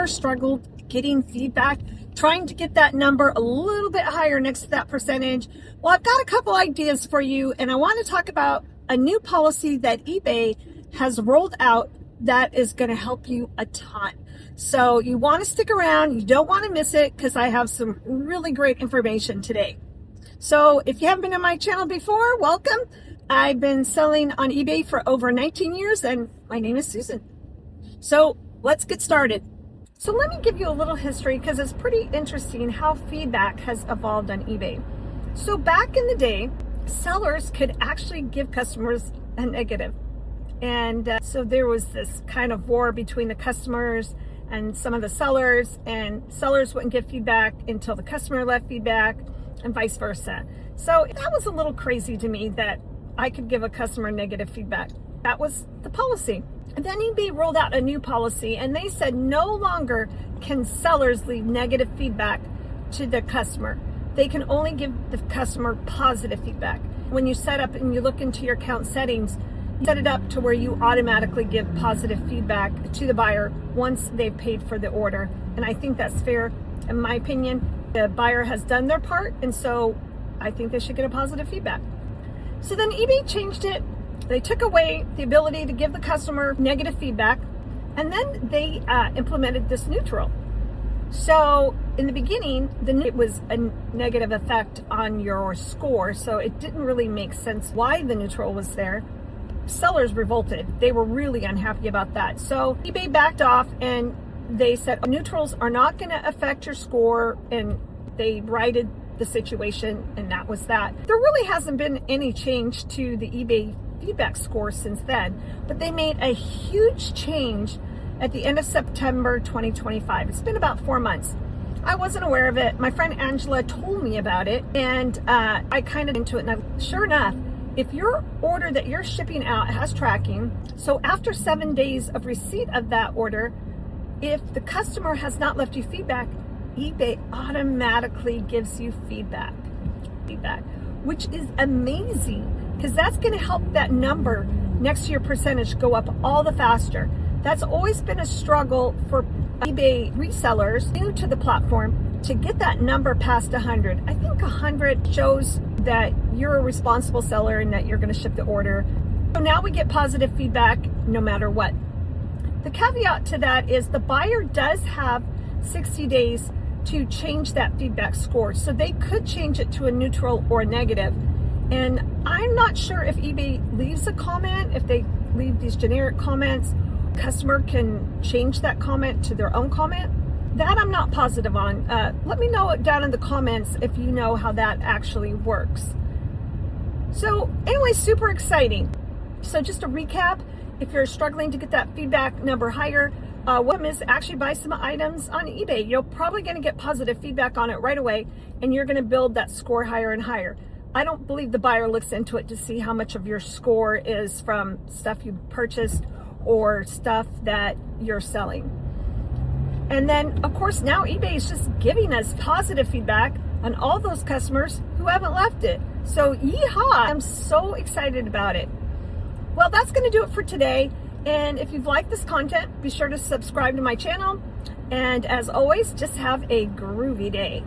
ever struggled getting feedback, trying to get that number a little bit higher next to that percentage? Well, I've got a couple ideas for you, and I want to talk about a new policy that eBay has rolled out that is going to help you a ton. So you want to stick around. You don't want to miss it because I have some really great information today. So if you haven't been on my channel before, welcome. I've been selling on eBay for over 19 years, and my name is Susan. So let's get started. So let me give you a little history because it's pretty interesting how feedback has evolved on eBay. So back in the day, sellers could actually give customers a negative. And so there was this kind of war between the customers and some of the sellers, and sellers wouldn't give feedback until the customer left feedback, and vice versa. So that was a little crazy to me that I could give a customer negative feedback. That was the policy. And then eBay rolled out a new policy, and they said no longer can sellers leave negative feedback to the customer. They can only give the customer positive feedback. When you set up and you look into your account settings, you set it up to where you automatically give positive feedback to the buyer once they've paid for the order. And I think that's fair. In my opinion, the buyer has done their part, and so I think they should get a positive feedback. So then eBay changed it. They took away the ability to give the customer negative feedback, and then they implemented this neutral. So in the beginning, it was a negative effect on your score, so it didn't really make sense why the neutral was there. Sellers revolted. They were really unhappy about that. So eBay backed off, and they said neutrals are not going to affect your score, and they righted the situation, and that was that. There really hasn't been any change to the eBay feedback score since then, but they made a huge change at the end of September 2025. It's been about 4 months. I wasn't aware of it. My friend Angela told me about it, and I kind of into it, and sure enough, if your order that you're shipping out has tracking, so after 7 days of receipt of that order, if the customer has not left you feedback, eBay automatically gives you feedback, which is amazing, because that's going to help that number next to your percentage go up all the faster. That's always been a struggle for eBay resellers new to the platform to get that number past 100. I think 100 shows that you're a responsible seller and that you're going to ship the order. So now we get positive feedback no matter what. The caveat to that is the buyer does have 60 days to change that feedback score. So they could change it to a neutral or a negative. And I'm not sure if eBay leaves a comment, if they leave these generic comments, customer can change that comment to their own comment. That I'm not positive on. Let me know down in the comments if you know how that actually works. So anyway, super exciting. So just to recap, if you're struggling to get that feedback number higher, one is actually buy some items on eBay. You're probably going to get positive feedback on it right away, and you're going to build that score higher and higher. I don't believe the buyer looks into it to see how much of your score is from stuff you purchased or stuff that you're selling. And then, of course, now eBay is just giving us positive feedback on all those customers who haven't left it. So, yeehaw! I'm so excited about it. Well, that's going to do it for today. And if you've liked this content, be sure to subscribe to my channel. And as always, just have a groovy day.